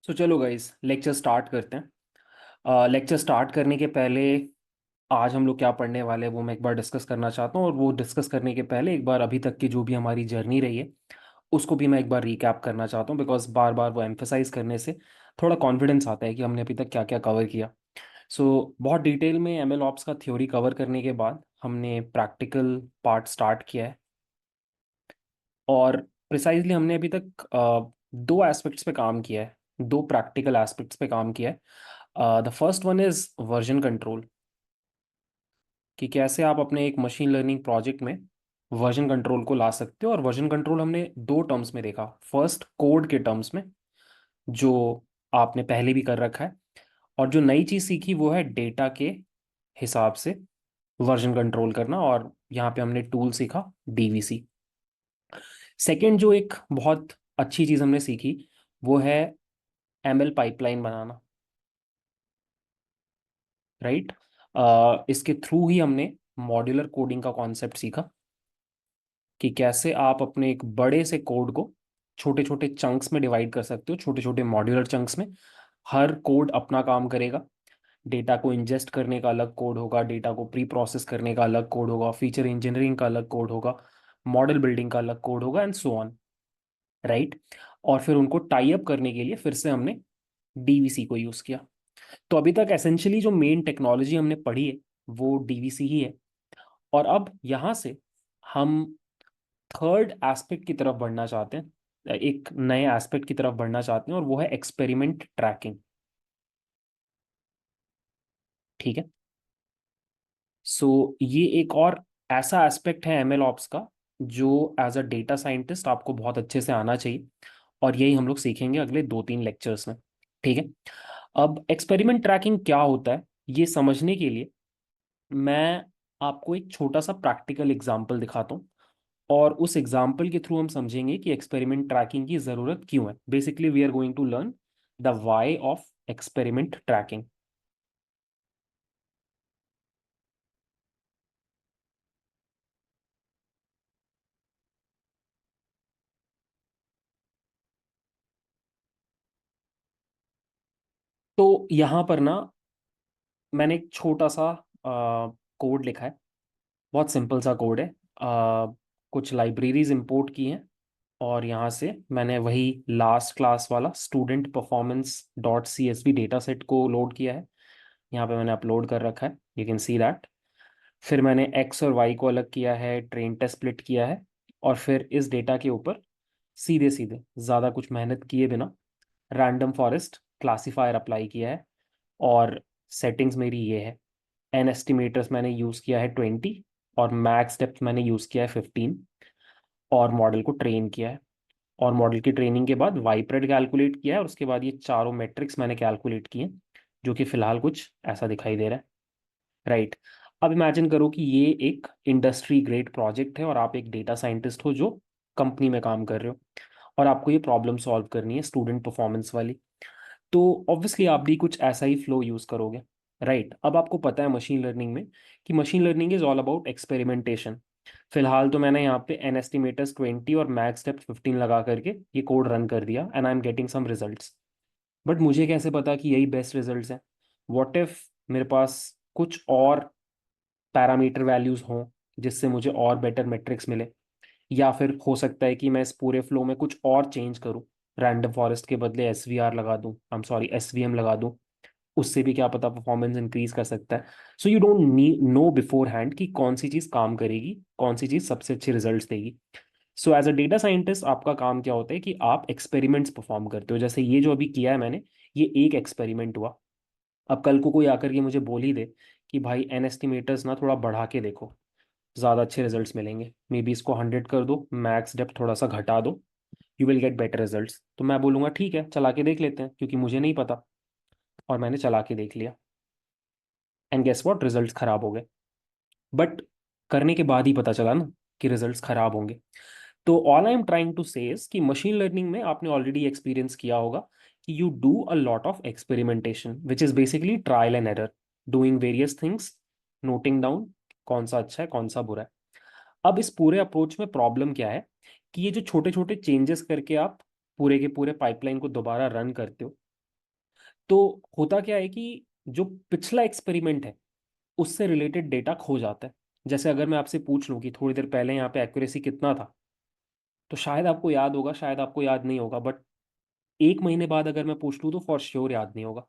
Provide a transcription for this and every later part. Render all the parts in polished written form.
चलो guys lecture start करते हैं। लेक्चर स्टार्ट करने के पहले आज हम लोग क्या पढ़ने वाले हैं वो मैं एक बार डिस्कस करना चाहता हूँ। और वो डिस्कस करने के पहले एक बार अभी तक की जो भी हमारी जर्नी रही है उसको भी मैं एक बार रिकैप करना चाहता हूँ, बिकॉज बार बार वो एम्फेसाइज करने से थोड़ा कॉन्फिडेंस आता है कि हमने अभी तक क्या क्या कवर किया। बहुत डिटेल में एम एल ऑप्स का थ्योरी कवर करने के बाद हमने प्रैक्टिकल पार्ट स्टार्ट किया है। और प्रिसाइजली हमने अभी तक दो एस्पेक्ट्स पे काम किया है, दो प्रैक्टिकल एस्पेक्ट्स पे काम किया है। The first one is version control, कि कैसे आप अपने एक मशीन लर्निंग प्रोजेक्ट में वर्जन कंट्रोल को ला सकते हो। और वर्जन कंट्रोल हमने दो टर्म्स में देखा, फर्स्ट कोड के टर्म्स में जो आपने पहले भी कर रखा है, और जो नई चीज़ सीखी वो है डेटा के हिसाब से वर्जन कंट्रोल करना। और यहाँ पे हमने टूल सीखा डीवीसी। सेकंड जो एक बहुत अच्छी चीज़ हमने सीखी वो है एमएल पाइपलाइन बनाना, राइट। इसके थ्रू ही हमने मॉड्यूलर कोडिंग का कॉन्सेप्ट सीखा, कि कैसे आप अपने एक बड़े से कोड को छोटे छोटे चंक्स में डिवाइड कर सकते हो, छोटे छोटे मॉड्यूलर चंक्स में। हर कोड अपना काम करेगा। डेटा को इंजेस्ट करने का अलग कोड होगा, डेटा को प्री प्रोसेस करने का अलग कोड होगा, फीचर इंजीनियरिंग का अलग कोड होगा, मॉडल बिल्डिंग का अलग कोड होगा, एंड सो ऑन, राइट। और फिर उनको टाई अप करने के लिए फिर से हमने डीवीसी को यूज़ किया। तो अभी तक एसेंशियली जो मेन टेक्नोलॉजी हमने पढ़ी है वो डीवीसी ही है। और अब यहाँ से हम थर्ड एस्पेक्ट की तरफ बढ़ना चाहते हैं, एक नए एस्पेक्ट की तरफ बढ़ना चाहते हैं, और वो है एक्सपेरिमेंट ट्रैकिंग। ठीक है। ये एक और ऐसा एस्पेक्ट है एमएल ऑप्स का जो एज अ डेटा साइंटिस्ट आपको बहुत अच्छे से आना चाहिए। और यही हम लोग सीखेंगे अगले 2-3 लेक्चर्स में। ठीक है। अब एक्सपेरिमेंट ट्रैकिंग क्या होता है ये समझने के लिए मैं आपको एक छोटा सा प्रैक्टिकल एग्जांपल दिखाता हूँ। और उस एग्जांपल के थ्रू हम समझेंगे कि एक्सपेरिमेंट ट्रैकिंग की ज़रूरत क्यों है। Basically we are going to learn the why of experiment tracking. तो यहाँ पर ना मैंने एक छोटा सा कोड लिखा है, बहुत सिंपल सा कोड है। कुछ लाइब्रेरीज इंपोर्ट की हैं, और यहाँ से मैंने वही लास्ट क्लास वाला student performance dot C S V data set को लोड किया है। यहाँ पे मैंने अपलोड कर रखा है, यू कैन सी दैट। फिर मैंने एक्स और वाई को अलग किया है, ट्रेन टेस्ट स्प्लिट किया है, और फिर इस डेटा के ऊपर सीधे सीधे ज़्यादा कुछ मेहनत किए बिना रैंडम फॉरेस्ट क्लासीफायर अप्लाई किया है। और सेटिंग्स मेरी ये है, एन एस्टिमेटर्स मैंने यूज़ किया है 20, और मैक्स डेप्थ मैंने यूज़ किया है 15, और मॉडल को ट्रेन किया है। और मॉडल की ट्रेनिंग के बाद वाइप्रेड कैलकुलेट किया है, और उसके बाद ये चारों मेट्रिक्स मैंने कैलकुलेट किए, जो कि फिलहाल कुछ ऐसा दिखाई दे रहा है, राइट। अब इमेजिन करो कि ये एक इंडस्ट्री ग्रेड प्रोजेक्ट है और आप एक डेटा साइंटिस्ट हो जो कंपनी में काम कर रहे हो, और आपको ये प्रॉब्लम सॉल्व करनी है स्टूडेंट परफॉर्मेंस वाली। तो ऑब्वियसली आप भी कुछ ऐसा ही फ्लो यूज़ करोगे, राइट। अब आपको पता है मशीन लर्निंग में कि machine learning is all about experimentation. फिलहाल तो मैंने यहाँ पे एन एस्टिमेटर्स 20 और मैक्स डेप्थ 15 लगा करके ये कोड रन कर दिया, and I am getting some results. But मुझे कैसे पता कि यही बेस्ट रिजल्ट्स हैं? व्हाट इफ मेरे पास कुछ और पैरामीटर वैल्यूज हों जिससे मुझे और बेटर मेट्रिक्स मिले? या फिर हो सकता है कि मैं इस पूरे फ्लो में कुछ और चेंज करूं, रैंडम फॉरेस्ट के बदले एस वी आर लगा दूं, I am sorry S V M लगा दूं, उससे भी क्या पता परफॉर्मेंस इंक्रीज कर सकता है। So you don't knee know beforehand कि कौन सी चीज़ काम करेगी, कौन सी चीज़ सबसे अच्छे रिजल्ट्स देगी। So as a data scientist आपका काम क्या होता है कि आप एक्सपेरिमेंट्स परफॉर्म करते हो। जैसे ये जो अभी किया है मैंने, ये एक एक्सपेरिमेंट हुआ। अब कल को कोई आकर के मुझे बोल ही दे कि भाई एन एस्टिमेटर्स ना थोड़ा बढ़ा के देखो, ज़्यादा अच्छे रिजल्ट्स मिलेंगे, मे बी इसको 100 कर दो, मैक्स डेप्थ थोड़ा सा घटा दो, you will get better results. तो मैं बोलूँगा ठीक है चला के देख लेते हैं, क्योंकि मुझे नहीं पता। और मैंने चला के देख लिया, एंड गेस व्हाट, रिजल्ट्स खराब हो गए। बट करने के बाद ही पता चला ना कि रिजल्ट्स खराब होंगे। तो all I am trying to say is कि मशीन लर्निंग में आपने ऑलरेडी एक्सपीरियंस किया होगा कि you do a lot of experimentation which is basically trial and error, doing various things, noting down कौन सा अच्छा है कौन सा बुरा है। अब इस पूरे अप्रोच में प्रॉब्लम क्या है कि ये जो छोटे छोटे चेंजेस करके आप पूरे के पूरे पाइपलाइन को दोबारा रन करते हो, तो होता क्या है कि जो पिछला एक्सपेरिमेंट है उससे रिलेटेड डेटा खो जाता है। जैसे अगर मैं आपसे पूछ लूं कि थोड़ी देर पहले यहाँ पे एक्यूरेसी कितना था, तो शायद आपको याद होगा, शायद आपको याद नहीं होगा, बट एक महीने बाद अगर मैं पूछ लूँ तो फॉर श्योर याद नहीं होगा।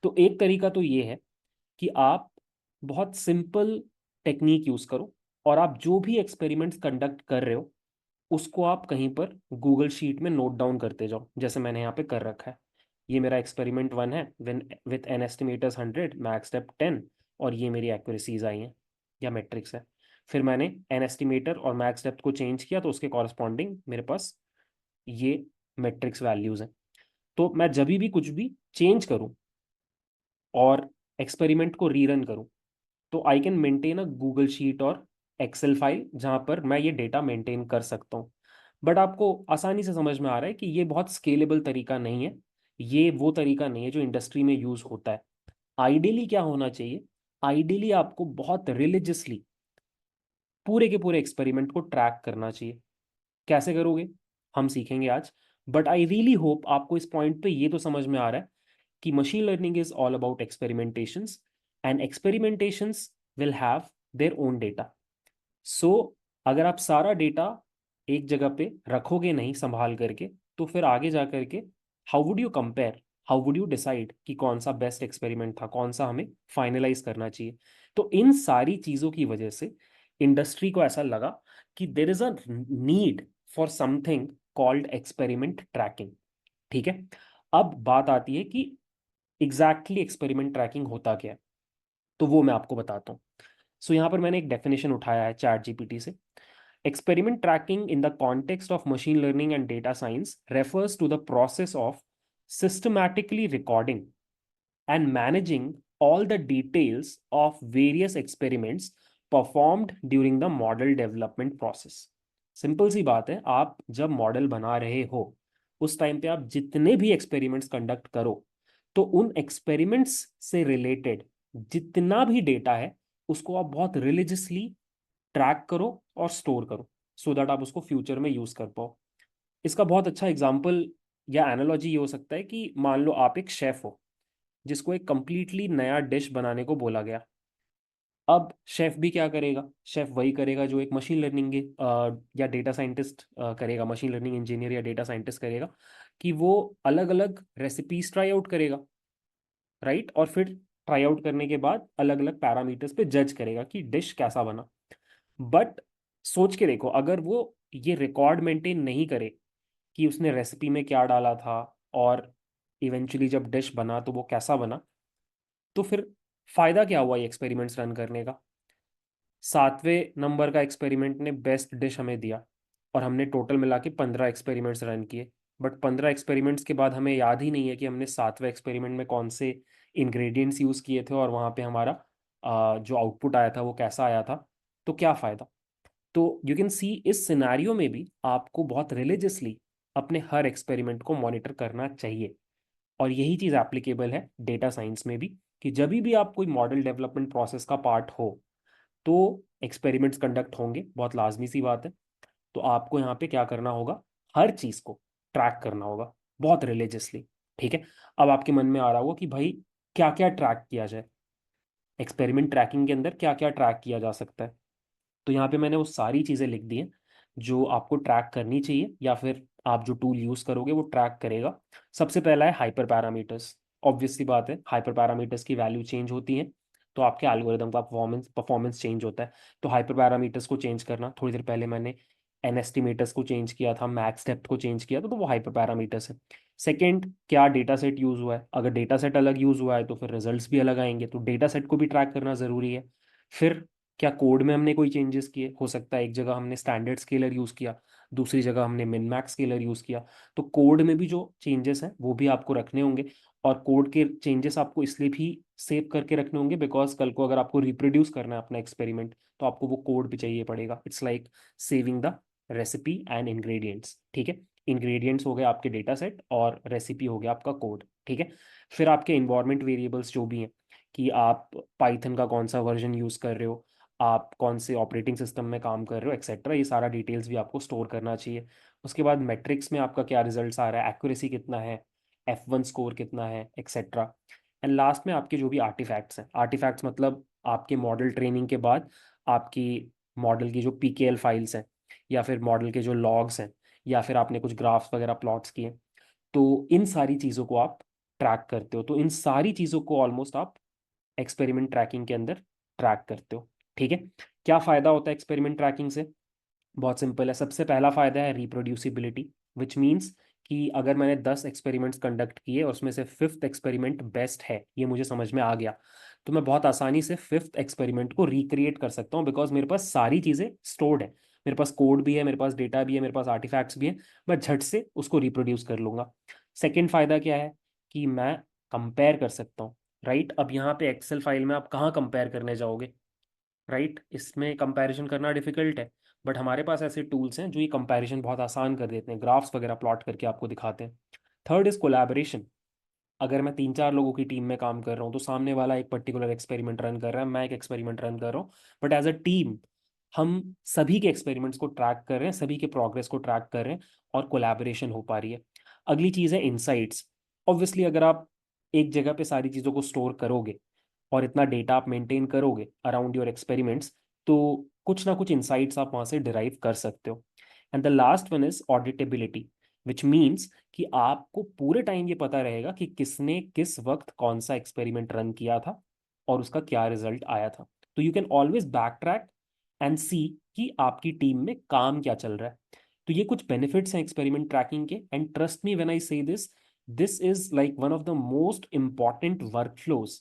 तो एक तरीका तो ये है कि आप बहुत सिंपल टेक्निक यूज करो, और आप जो भी एक्सपेरिमेंट्स कंडक्ट कर रहे हो उसको आप कहीं पर गूगल शीट में नोट डाउन करते जाओ, जैसे मैंने यहाँ पे कर रखा है। ये मेरा एक्सपेरिमेंट 1 है, with an estimators 100, max step 10, और ये मेरी एक्यूरेसीज आई हैं या मेट्रिक्स है। फिर मैंने एन एस्टिमेटर और मैक्स डेप्थ को चेंज किया, तो उसके कॉरस्पॉन्डिंग मेरे पास ये मेट्रिक्स वैल्यूज हैं। तो मैं जब भी कुछ भी चेंज करूं और एक्सपेरिमेंट को रीरन करूं, तो I can maintain a Google sheet और एक्सेल फाइल जहां पर मैं ये डेटा मेंटेन कर सकता हूँ। बट आपको आसानी से समझ में आ रहा है कि ये बहुत स्केलेबल तरीका नहीं है, ये वो तरीका नहीं है जो इंडस्ट्री में यूज होता है। आइडियली क्या होना चाहिए, आइडियली आपको बहुत रिलीजियसली पूरे के पूरे एक्सपेरिमेंट को ट्रैक करना चाहिए। कैसे करोगे, हम सीखेंगे आज। बट आई रियली होप आपको इस पॉइंट पे ये तो समझ में आ रहा है कि machine learning is all about experimentations, and experimentations will have their own data. So अगर आप सारा डेटा एक जगह पे रखोगे नहीं संभाल करके, तो फिर आगे जा करके how would you compare, how would you decide कि कौन सा बेस्ट एक्सपेरिमेंट था, कौन सा हमें फाइनलाइज करना चाहिए। तो इन सारी चीजों की वजह से इंडस्ट्री को ऐसा लगा कि there is a need for something called experiment tracking. ठीक है, अब बात आती है कि एग्जैक्टली एक्सपेरिमेंट ट्रैकिंग होता क्या है, तो वो मैं आपको बताता हूँ। सो यहाँ पर मैंने एक डेफिनेशन उठाया है चैट जीपीटी से। Experiment tracking in the context of machine learning and data science refers to the process of systematically recording and managing all the details of various experiments performed during the model development process. Simple सी बात है, आप जब model बना रहे हो उस time पे आप जितने भी एक्सपेरिमेंट्स कंडक्ट करो, तो उन एक्सपेरिमेंट्स से रिलेटेड जितना भी डेटा है उसको आप बहुत रिलीजियसली ट्रैक करो और स्टोर करो, सो दैट आप उसको फ्यूचर में यूज कर पाओ। इसका बहुत अच्छा एग्जाम्पल या एनालॉजी ये हो सकता है कि मान लो आप एक शेफ हो जिसको एक कंप्लीटली नया डिश बनाने को बोला गया। अब शेफ भी क्या करेगा, शेफ वही करेगा जो एक मशीन लर्निंग या डेटा साइंटिस्ट करेगा, मशीन लर्निंग इंजीनियर या डेटा साइंटिस्ट करेगा, कि वो अलग अलग रेसिपीज ट्राई आउट करेगा, राइट, और फिर ट्राई आउट करने के बाद अलग अलग पैरामीटर्स पे जज करेगा कि डिश कैसा बना। बट सोच के देखो, अगर वो ये रिकॉर्ड मेंटेन नहीं करे कि उसने रेसिपी में क्या डाला था, और इवेंचुअली जब डिश बना तो वो कैसा बना, तो फिर फायदा क्या हुआ ये एक्सपेरिमेंट्स रन करने का। 7वें नंबर का एक्सपेरिमेंट ने बेस्ट डिश हमें दिया, और हमने टोटल मिला के 15 एक्सपेरिमेंट्स रन किए। बट 15 एक्सपेरिमेंट्स के बाद हमें याद ही नहीं है कि हमने 7वें एक्सपेरिमेंट में कौन से इंग्रेडिएंट्स यूज़ किए थे और वहाँ पे हमारा जो आउटपुट आया था वो कैसा आया था। तो क्या फ़ायदा। तो यू कैन सी इस सिनेरियो में भी आपको बहुत रिलीजियसली अपने हर एक्सपेरिमेंट को मॉनिटर करना चाहिए। और यही चीज़ एप्लीकेबल है डेटा साइंस में भी, कि जब भी आप कोई मॉडल डेवलपमेंट प्रोसेस का पार्ट हो तो एक्सपेरिमेंट्स कंडक्ट होंगे, बहुत लाजमी सी बात है। तो आपको यहाँ पे क्या करना होगा, हर चीज़ को ट्रैक करना होगा बहुत रिलीजियसली। ठीक है, अब आपके मन में आ रहा होगा कि भाई क्या क्या ट्रैक किया जाए, एक्सपेरिमेंट ट्रैकिंग के अंदर क्या क्या ट्रैक किया जा सकता है। तो यहाँ पे मैंने वो सारी चीज़ें लिख दी हैं जो आपको ट्रैक करनी चाहिए, या फिर आप जो टूल यूज़ करोगे वो ट्रैक करेगा। सबसे पहला है हाइपर पैरामीटर्स। ऑब्वियस सी बात है, हाइपर पैरामीटर्स की वैल्यू चेंज होती है तो आपके एल्गोरिदम का परफॉर्मेंस परफॉर्मेंस चेंज होता है। तो हाइपर पैरामीटर्स को चेंज करना, थोड़ी देर पहले मैंने एन एस्टिमेटर्स को चेंज किया था, मैक्स डेप्थ को चेंज किया था, तो वो हाइपर पैरामीटर्स है। सेकेंड, क्या डेटा सेट यूज़ हुआ है, अगर डेटा सेट अलग यूज़ हुआ है तो फिर रिजल्ट्स भी अलग आएंगे, तो डेटा सेट को भी ट्रैक करना ज़रूरी है। फिर क्या कोड में हमने कोई चेंजेस किए, हो सकता है एक जगह हमने स्टैंडर्ड स्केलर यूज़ किया, दूसरी जगह हमने मिन मैक्स स्केलर यूज़ किया। तो कोड में भी जो चेंजेस हैं वो भी आपको रखने होंगे, और कोड के चेंजेस आपको इसलिए भी सेव करके रखने होंगे बिकॉज कल को अगर आपको रिप्रोड्यूस करना है अपना एक्सपेरिमेंट तो आपको वो कोड भी चाहिए पड़ेगा। It's like saving the recipe and ingredients. ठीक है, इंग्रेडिएंट्स हो गए आपके डेटा सेट और रेसिपी हो गया आपका कोड। ठीक है, फिर आपके इन्वायरमेंट वेरिएबल्स जो भी हैं, कि आप पाइथन का कौन सा वर्जन यूज़ कर रहे हो, आप कौन से ऑपरेटिंग सिस्टम में काम कर रहे हो, एक्सेट्रा, ये सारा डिटेल्स भी आपको स्टोर करना चाहिए। उसके बाद मेट्रिक्स में आपका क्या रिजल्ट्स आ रहा है, एक्यूरेसी कितना है, F1 स्कोर कितना है, एक्सेट्रा। एंड लास्ट में आपके जो भी आर्टिफैक्ट्स हैं, आर्टिफैक्ट्स मतलब आपके मॉडल ट्रेनिंग के बाद आपकी मॉडल की जो PKL फाइल्स हैं, या फिर मॉडल के जो लॉग्स हैं, या फिर आपने कुछ ग्राफ्स वगैरह प्लॉट्स किए, तो इन सारी चीज़ों को आप ट्रैक करते हो। तो इन सारी चीज़ों को ऑलमोस्ट आप एक्सपेरिमेंट ट्रैकिंग के अंदर ट्रैक करते हो। ठीक है। क्या फ़ायदा होता है एक्सपेरिमेंट ट्रैकिंग से? बहुत सिंपल है। सबसे पहला फ़ायदा है रिप्रोड्यूसिबिलिटी, विच मीन्स कि अगर मैंने 10 एक्सपेरिमेंट्स कंडक्ट किए और उसमें से फिफ्थ एक्सपेरिमेंट बेस्ट है, ये मुझे समझ में आ गया, तो मैं बहुत आसानी से फिफ्थ एक्सपेरिमेंट को रिक्रिएट कर सकता हूँ, बिकॉज मेरे पास सारी चीज़ें स्टोर्ड है। मेरे पास कोड भी है, मेरे पास डेटा भी है, मेरे पास आर्टिफैक्ट्स भी है। मैं झट से उसको रिप्रोड्यूस कर लूंगा। सेकेंड फ़ायदा क्या है कि मैं कंपेयर कर सकता हूँ। राइट, अब यहाँ पे एक्सेल फाइल में आप कहाँ कंपेयर करने जाओगे? राइट, इसमें कंपैरिजन करना डिफिकल्ट है। बट हमारे पास ऐसे टूल्स हैं जो ये कंपैरिजन बहुत आसान कर देते हैं, ग्राफ्स वगैरह प्लॉट करके आपको दिखाते हैं। Third is collaboration. अगर मैं 3-4 लोगों की टीम में काम कर रहा हूँ, तो सामने वाला एक पर्टिकुलर एक्सपेरिमेंट रन कर रहा है, मैं एक एक्सपेरिमेंट रन कर रहा हूँ, बट एज अ टीम हम सभी के एक्सपेरिमेंट्स को ट्रैक कर रहे हैं, सभी के प्रोग्रेस को ट्रैक कर रहे हैं, और कोलैबोरेशन हो पा रही है। अगली चीज़ है इंसाइट्स। ऑब्वियसली अगर आप एक जगह पे सारी चीज़ों को स्टोर करोगे और इतना डेटा आप मेंटेन करोगे अराउंड योर एक्सपेरिमेंट्स, तो कुछ ना कुछ इंसाइट्स आप वहाँ से डिराइव कर सकते हो। And the last one is auditability, which means कि आपको पूरे टाइम ये पता रहेगा कि किसने किस वक्त कौन सा एक्सपेरिमेंट रन किया था और उसका क्या रिजल्ट आया था। तो you can always backtrack and see कि आपकी टीम में काम क्या चल रहा है। तो ये कुछ बेनिफिट्स हैं एक्सपेरिमेंट ट्रैकिंग के। And trust me when I say this, this is like one of the most important workflows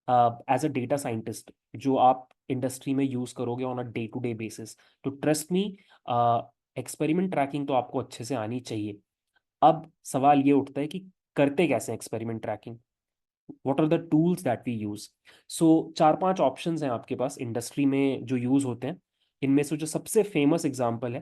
as a data scientist जो आप इंडस्ट्री में यूज करोगे on a day to day basis. तो trust me, experiment tracking तो आपको अच्छे से आनी चाहिए। अब सवाल ये उठता है कि करते कैसे experiment tracking, what are the tools that we use? So 4-5 options हैं आपके पास इंडस्ट्री में जो यूज होते हैं। इनमें से जो सबसे फेमस एग्जांपल है,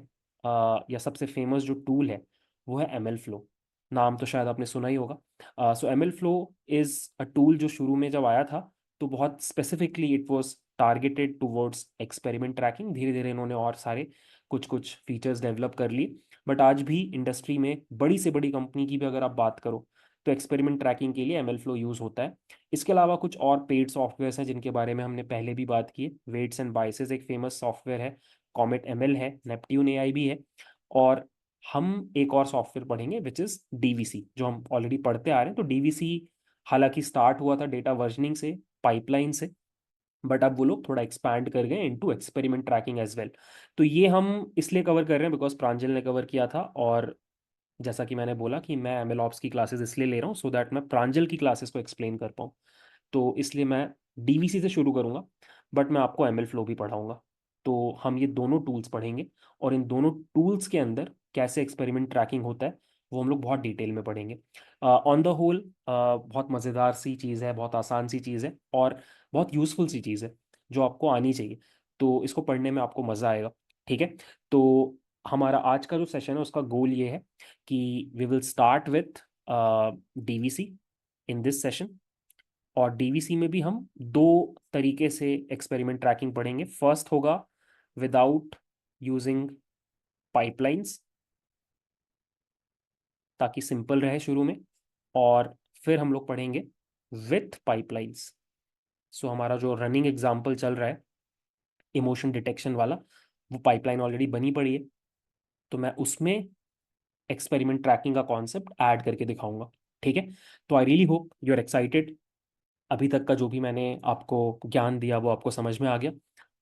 या सबसे फेमस जो टूल है, वो है ML फ्लो। नाम तो शायद आपने सुना ही होगा। So ML flow is a tool जो शुरू में जब आया था, तो बहुत specifically it was targeted towards experiment tracking. धीरे धीरे इन्होंने और सारे कुछ कुछ फीचर्स डेवलप कर लिए। बट आज भी इंडस्ट्री में बड़ी से बड़ी कंपनी की भी अगर आप बात करो, तो एक्सपेरिमेंट ट्रैकिंग के लिए ML फ्लो यूज़ होता है। इसके अलावा कुछ और पेड सॉफ्टवेयर हैं जिनके बारे में हमने पहले भी बात की है। वेट्स एंड बाइसेस एक फेमस सॉफ्टवेयर है, कॉमेट ML है, नेपट्यून AI भी है, और हम एक और सॉफ्टवेयर पढ़ेंगे विच इज़ DVC, जो हम ऑलरेडी पढ़ते आ रहे हैं। तो DVC हालांकि स्टार्ट हुआ था डेटा वर्जनिंग से, पाइपलाइन से, बट अब वो लोग थोड़ा एक्सपैंड कर गए into experiment tracking as well. तो ये हम इसलिए कवर कर रहे हैं बिकॉज प्रांजल ने कवर किया था, और जैसा कि मैंने बोला कि मैं ML ऑप्स की क्लासेस इसलिए ले रहा हूँ सो दैट मैं प्रांजल की क्लासेस को एक्सप्लेन कर पाऊँ। तो इसलिए मैं DVC से शुरू करूँगा, बट मैं आपको ML फ्लो भी पढ़ाऊँगा। तो हम ये दोनों टूल्स पढ़ेंगे, और इन दोनों टूल्स के अंदर कैसे एक्सपेरिमेंट ट्रैकिंग होता है वो हम लोग बहुत डिटेल में पढ़ेंगे। ऑन द होल बहुत मज़ेदार सी चीज़ है, बहुत आसान सी चीज़ है, और बहुत यूज़फुल सी चीज़ है जो आपको आनी चाहिए। तो इसको पढ़ने में आपको मज़ा आएगा। ठीक है। तो हमारा आज का जो सेशन है उसका गोल ये है कि we will start with DVC in this session. और DVC में भी हम दो तरीके से एक्सपेरिमेंट ट्रैकिंग पढ़ेंगे। फर्स्ट होगा विदाउट यूजिंग पाइपलाइंस, ताकि सिंपल रहे शुरू में, और फिर हम लोग पढ़ेंगे विथ पाइपलाइंस। सो हमारा जो रनिंग एग्जाम्पल चल रहा है इमोशन डिटेक्शन वाला, वो पाइपलाइन ऑलरेडी बनी पड़ी है, तो मैं उसमें एक्सपेरिमेंट ट्रैकिंग का कॉन्सेप्ट ऐड करके दिखाऊंगा। ठीक है। तो I really hope you are excited. अभी तक का जो भी मैंने आपको ज्ञान दिया वो आपको समझ में आ गया।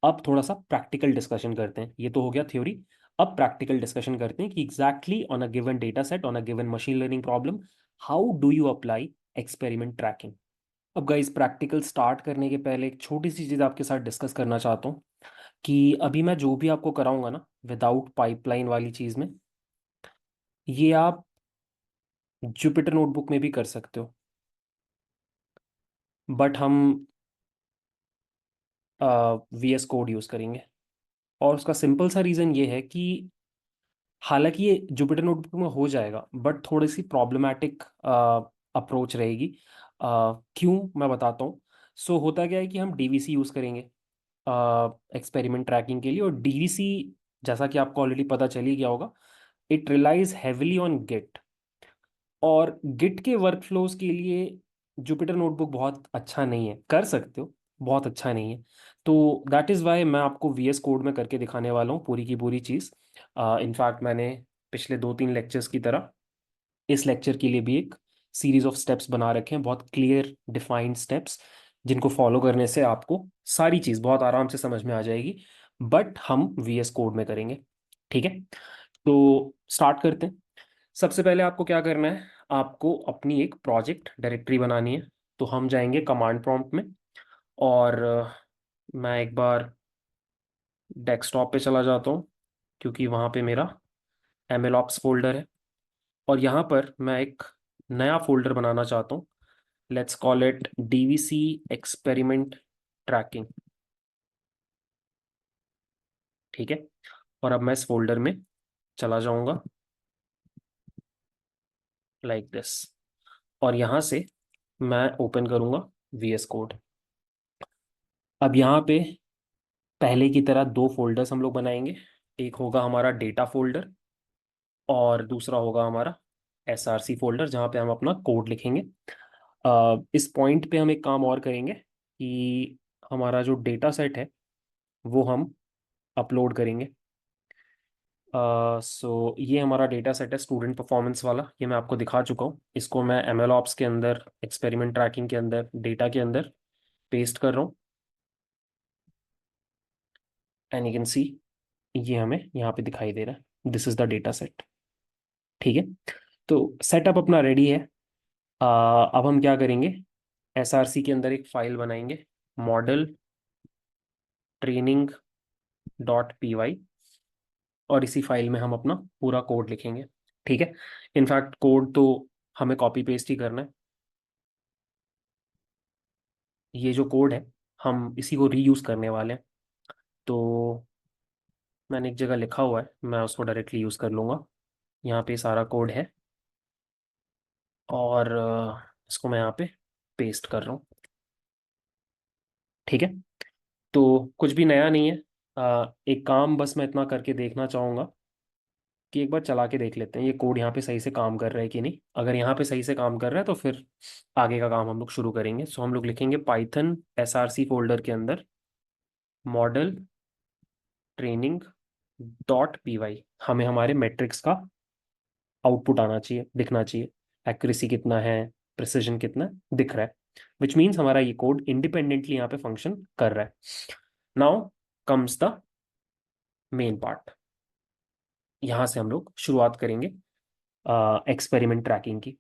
अब थोड़ा सा प्रैक्टिकल डिस्कशन करते हैं। ये तो हो गया थ्योरी। अब प्रैक्टिकल डिस्कशन करते हैं कि exactly on a given data set, on a given machine learning problem, how do you apply experiment tracking. अब गाइस, प्रैक्टिकल स्टार्ट करने के पहले एक छोटी सी चीज़ आपके साथ डिस्कस करना चाहता हूँ कि अभी मैं जो भी आपको कराऊंगा ना विदाउट पाइपलाइन वाली चीज़ में, ये आप जुपिटर नोटबुक में भी कर सकते हो, बट हम VS कोड यूज़ करेंगे। और उसका सिंपल सा रीज़न ये है कि हालांकि ये जुपिटर नोटबुक में हो जाएगा, बट थोड़ी सी प्रॉब्लमैटिक अप्रोच रहेगी। क्यों, मैं बताता हूँ। सो होता क्या है कि हम DVC यूज़ करेंगे एक्सपेरिमेंट ट्रैकिंग के लिए, और DVC जैसा कि आपको ऑलरेडी पता चल ही गया होगा, it relies heavily on Git. और गिट के वर्कफ्लोज के लिए जुपिटर नोटबुक बहुत अच्छा नहीं है, कर सकते हो, बहुत अच्छा नहीं है। तो दैट इज़ वाई मैं आपको VS कोड में करके दिखाने वाला हूँ पूरी की पूरी चीज़। इनफैक्ट मैंने पिछले 2-3 लेक्चर्स की तरह इस लेक्चर के लिए भी एक सीरीज ऑफ स्टेप्स बना रखे हैं, बहुत क्लियर डिफाइंड स्टेप्स, जिनको फॉलो करने से आपको सारी चीज़ बहुत आराम से समझ में आ जाएगी। बट हम VS कोड में करेंगे, ठीक है। तो स्टार्ट करते हैं। सबसे पहले आपको क्या करना है, आपको अपनी एक प्रोजेक्ट डायरेक्टरी बनानी है। तो हम जाएंगे कमांड प्रॉम्प्ट में, और मैं एक बार डेस्कटॉप पे चला जाता हूँ, क्योंकि वहाँ पे मेरा MLOps फोल्डर है। और यहाँ पर मैं एक नया फोल्डर बनाना चाहता हूँ। Let's call it DVC experiment tracking, ठीक है। और अब मैं इस फोल्डर में चला जाऊंगा लाइक दिस, और यहाँ से मैं ओपन करूंगा VS कोड। अब यहाँ पे पहले की तरह दो फोल्डर्स हम लोग बनाएंगे। एक होगा हमारा डेटा फोल्डर, और दूसरा होगा हमारा SRC फोल्डर, जहाँ पे हम अपना कोड लिखेंगे। इस पॉइंट पे हम एक काम और करेंगे कि हमारा जो डेटा सेट है वो हम अपलोड करेंगे। सो ये हमारा डेटा सेट है स्टूडेंट परफॉर्मेंस वाला, ये मैं आपको दिखा चुका हूँ। इसको मैं MLOps के अंदर, एक्सपेरिमेंट ट्रैकिंग के अंदर, डेटा के अंदर पेस्ट कर रहा हूँ। एंड यू कैन सी ये हमें यहाँ पे दिखाई दे रहा है, this is the data set, ठीक है। तो सेटअप अपना रेडी है। अब हम क्या करेंगे, SRC के अंदर एक फाइल बनाएंगे, मॉडल ट्रेनिंग .py, और इसी फाइल में हम अपना पूरा कोड लिखेंगे, ठीक है। इनफैक्ट कोड तो हमें कॉपी पेस्ट ही करना है। ये जो कोड है हम इसी को रीयूज करने वाले हैं। तो मैंने एक जगह लिखा हुआ है, मैं उसको डायरेक्टली यूज कर लूंगा। यहाँ पे सारा कोड है, और इसको मैं यहाँ पे पेस्ट कर रहा हूँ, ठीक है। तो कुछ भी नया नहीं है। एक काम बस मैं इतना करके देखना चाहूँगा कि एक बार चला के देख लेते हैं ये कोड यहाँ पे सही से काम कर रहा है कि नहीं। अगर यहाँ पे सही से काम कर रहा है तो फिर आगे का काम हम लोग शुरू करेंगे। सो हम लोग लिखेंगे पाइथन SRC फोल्डर के अंदर मॉडल ट्रेनिंग .py। हमें हमारे मेट्रिक्स का आउटपुट आना चाहिए, दिखना चाहिए। एक्यूरेसी कितना है, प्रिसिजन कितना है, दिख रहा है, विच मीन्स हमारा ये कोड इंडिपेंडेंटली यहाँ पे फंक्शन कर रहा है। Now comes the main part. यहाँ से हम लोग शुरुआत करेंगे एक्सपेरिमेंट ट्रैकिंग की।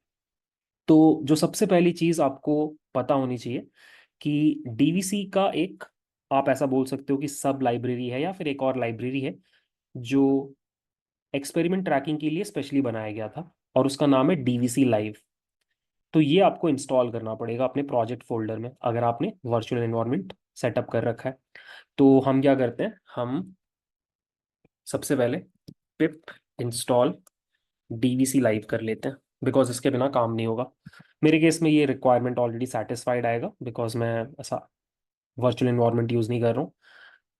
तो जो सबसे पहली चीज आपको पता होनी चाहिए कि DVC का एक, आप ऐसा बोल सकते हो कि सब लाइब्रेरी है, या फिर एक और लाइब्रेरी है जो एक्सपेरिमेंट ट्रैकिंग के लिए स्पेशली बनाया गया था, और उसका नाम है DVC लाइव। तो ये आपको इंस्टॉल करना पड़ेगा अपने प्रोजेक्ट फोल्डर में, अगर आपने वर्चुअल एनवायरनमेंट सेटअप कर रखा है। तो हम क्या करते हैं, हम सबसे पहले पिप इंस्टॉल DVC लाइव कर लेते हैं, बिकॉज इसके बिना काम नहीं होगा। मेरे केस में ये रिक्वायरमेंट ऑलरेडी सेटिस्फाइड आएगा, बिकॉज मैं ऐसा वर्चुअल एनवायरनमेंट यूज़ नहीं कर रहा हूँ।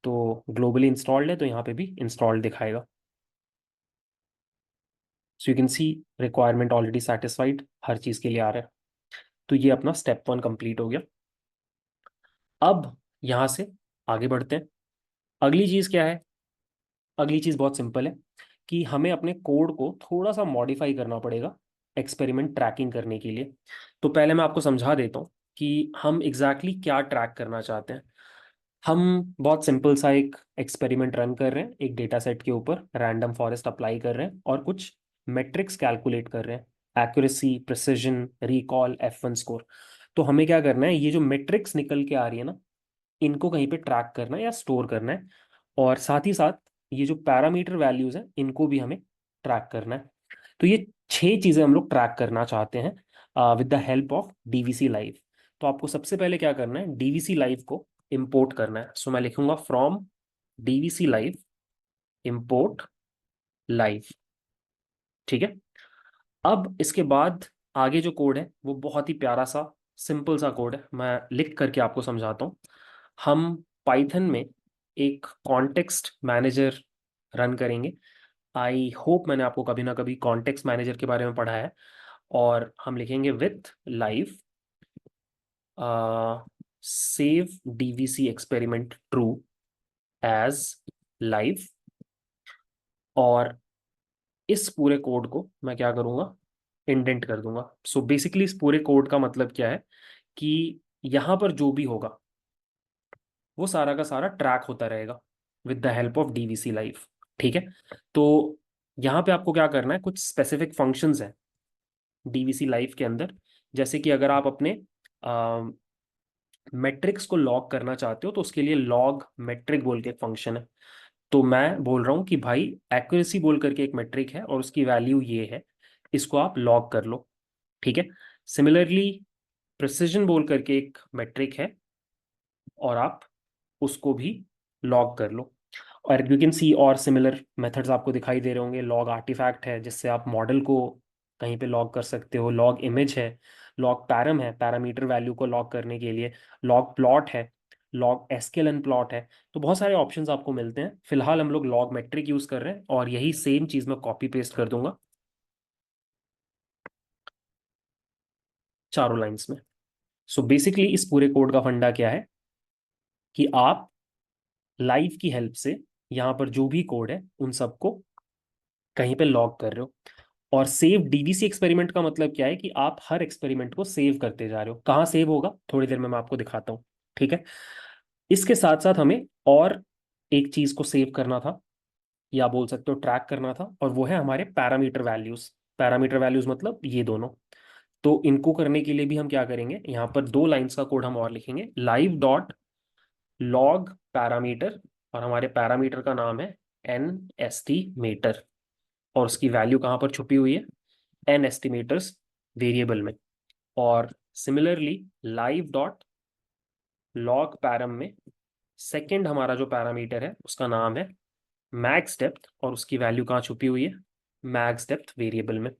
तो ग्लोबली इंस्टॉल्ड है, तो यहाँ पे भी इंस्टॉल्ड दिखाएगा। So you can see requirement already satisfied, हर चीज़ के लिए आ रहा है। तो ये अपना स्टेप 1 कंप्लीट हो गया। अब यहाँ से आगे बढ़ते हैं। अगली चीज़ क्या है, अगली चीज़ बहुत सिंपल है कि हमें अपने कोड को थोड़ा सा मॉडिफाई करना पड़ेगा एक्सपेरिमेंट ट्रैकिंग करने के लिए। तो पहले मैं आपको समझा देता हूँ कि हम एग्जैक्टली क्या ट्रैक करना चाहते हैं। हम बहुत सिंपल सा एक एक्सपेरिमेंट रन कर रहे हैं, एक डेटा सेट के ऊपर रैंडम फॉरेस्ट अप्लाई कर रहे हैं, और कुछ मेट्रिक्स कैलकुलेट कर रहे हैं, accuracy, precision, recall, F1 score. तो हमें क्या करना है, ये जो मेट्रिक्स निकल के आ रही है ना, इनको कहीं पे ट्रैक करना है या स्टोर करना है। और साथ ही साथ ये जो पैरामीटर वैल्यूज हैं इनको भी हमें ट्रैक करना है। तो ये 6 चीजें हम लोग ट्रैक करना चाहते हैं with the help of DVC live. तो आपको सबसे पहले क्या करना है, DVC लाइव को इंपोर्ट करना है। सो मैं लिखूंगा from DVC live import live, ठीक है। अब इसके बाद आगे जो कोड है वो बहुत ही प्यारा सा सिंपल सा कोड है, मैं लिख करके आपको समझाता हूँ। हम पाइथन में एक कॉन्टेक्स्ट मैनेजर रन करेंगे। आई होप मैंने आपको कभी ना कभी कॉन्टेक्स्ट मैनेजर के बारे में पढ़ा है। और हम लिखेंगे with live save DVC experiment true as live. और इस पूरे कोड को मैं क्या करूंगा, इंडेंट कर दूंगा। सो बेसिकली इस पूरे कोड का मतलब क्या है कि यहां पर जो भी होगा वो सारा का सारा ट्रैक होता रहेगा with the help of DVC live. ठीक है। तो यहाँ पे आपको क्या करना है, कुछ स्पेसिफिक फंक्शंस हैं डीवीसी लाइव के अंदर। जैसे कि अगर आप अपने मेट्रिक्स को लॉग करना चाहते हो तो उसके लिए लॉग मेट्रिक बोल के एक फंक्शन है। तो मैं बोल रहा हूँ कि भाई एक्यूरेसी बोल करके एक मेट्रिक है और उसकी वैल्यू ये है, इसको आप लॉग कर लो। ठीक है। सिमिलरली प्रिसिजन बोल करके एक मेट्रिक है और आप उसको भी लॉग कर लो। और यू कैन सी और सिमिलर मेथड्स आपको दिखाई दे रहे होंगे। लॉग आर्टिफैक्ट है जिससे आप मॉडल को कहीं पे लॉग कर सकते हो। लॉग इमेज है। लॉग पैरम है पैरामीटर वैल्यू को लॉग करने के लिए। लॉग प्लॉट है। लॉग एसकेएलएन प्लॉट है। तो बहुत सारे ऑप्शंस आपको मिलते हैं। फिलहाल हम लोग लॉग मेट्रिक यूज कर रहे हैं और यही सेम चीज मैं कॉपी पेस्ट कर दूंगा चारों लाइंस में। सो बेसिकली इस पूरे कोड का फंडा क्या है कि आप लाइव की हेल्प से यहाँ पर जो भी कोड है उन सबको कहीं पे लॉग कर रहे हो। और सेव डीवीसी एक्सपेरिमेंट का मतलब क्या है कि आप हर एक्सपेरिमेंट को सेव करते जा रहे हो। कहाँ सेव होगा थोड़ी देर में मैं आपको दिखाता हूँ। ठीक है। इसके साथ साथ हमें और एक चीज को सेव करना था, या बोल सकते हो ट्रैक करना था, और वो है हमारे पैरामीटर वैल्यूज। पैरामीटर वैल्यूज मतलब ये दोनों। तो इनको करने के लिए भी हम क्या करेंगे, यहाँ पर दो लाइंस का कोड हम और लिखेंगे, लाइव डॉट लॉग पैरामीटर। और हमारे पैरामीटर का नाम है एन एस्टीमेटर। और उसकी वैल्यू कहाँ पर छुपी हुई है, एन एस्टिमेटर्स वेरिएबल में। और similarly live dot log param में सेकंड हमारा जो पैरामीटर है उसका नाम है मैक्स डेप्थ, और उसकी वैल्यू कहाँ छुपी हुई है, मैक्स डेप्थ वेरिएबल में।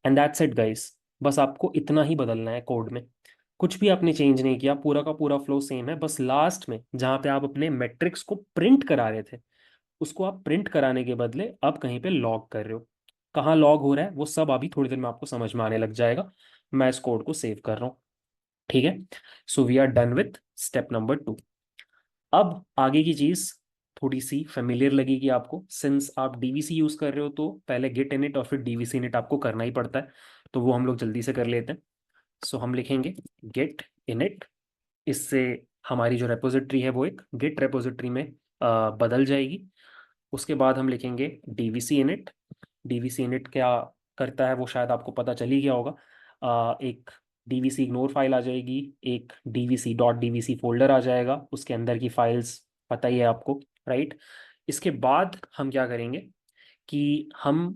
And that's it guys. बस आपको इतना ही बदलना है कोड में। कुछ भी आपने चेंज नहीं किया, पूरा का पूरा फ्लो सेम है। बस लास्ट में जहाँ पे आप अपने मैट्रिक्स को प्रिंट करा रहे थे उसको आप प्रिंट कराने के बदले अब कहीं पे लॉग कर रहे हो। कहाँ लॉग हो रहा है वो सब अभी थोड़ी देर में आपको समझ में आने लग जाएगा। मैं इस कोड को सेव कर रहा हूँ। ठीक है। So we are done with step number 2। अब आगे की चीज थोड़ी सी फेमिलियर लगेगी आपको, सिंस आप डीवीसी यूज कर रहे हो तो पहले गेट इनिट और फिर डीवीसी इनिट आपको करना ही पड़ता है। तो वो हम लोग जल्दी से कर लेते हैं। सो हम लिखेंगे गेट इनिट। इससे हमारी जो रेपोजिटरी है वो एक गिट रेपोजिटरी में बदल जाएगी। उसके बाद हम लिखेंगे डीवीसी इनिट। डीवीसी इनिट क्या करता है वो शायद आपको पता चल ही गया होगा। एक डीवीसी इग्नोर फाइल आ जाएगी, एक डीवीसी डॉट डीवीसी फोल्डर आ जाएगा, उसके अंदर की फाइल्स पता ही है आपको, राइट। इसके बाद हम क्या करेंगे कि हम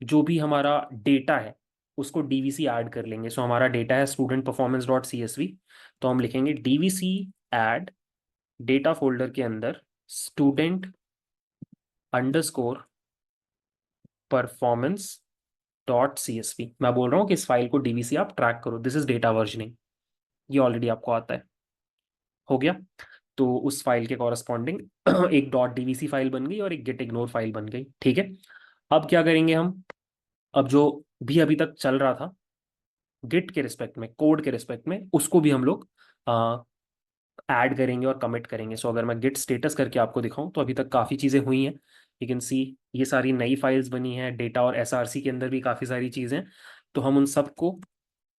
जो भी हमारा डेटा है उसको डीवीसी ऐड कर लेंगे। सो हमारा डेटा है student performance dot C S V. तो हम लिखेंगे डीवीसी ऐड डेटा फोल्डर के अंदर student underscore performance dot C S V. मैं बोल रहा हूँ कि इस फाइल को डीवीसी आप ट्रैक करो, दिस इज डेटा वर्जनिंग। ये ऑलरेडी आपको आता है। हो गया। तो उस फाइल के कॉरस्पॉन्डिंग एक डॉट डीवीसी फाइल बन गई और एक गेट इग्नोर फाइल बन गई। ठीक है। अब क्या करेंगे हम, अब जो भी अभी तक चल रहा था गिट के रिस्पेक्ट में, कोड के रिस्पेक्ट में, उसको भी हम लोग ऐड करेंगे और कमिट करेंगे। सो अगर मैं गिट स्टेटस करके आपको दिखाऊं तो अभी तक काफ़ी चीज़ें हुई हैं। यू कैन सी ये सारी नई फाइल्स बनी हैं, डेटा और एसआरसी के अंदर भी काफ़ी सारी चीज़ें। तो हम उन सबको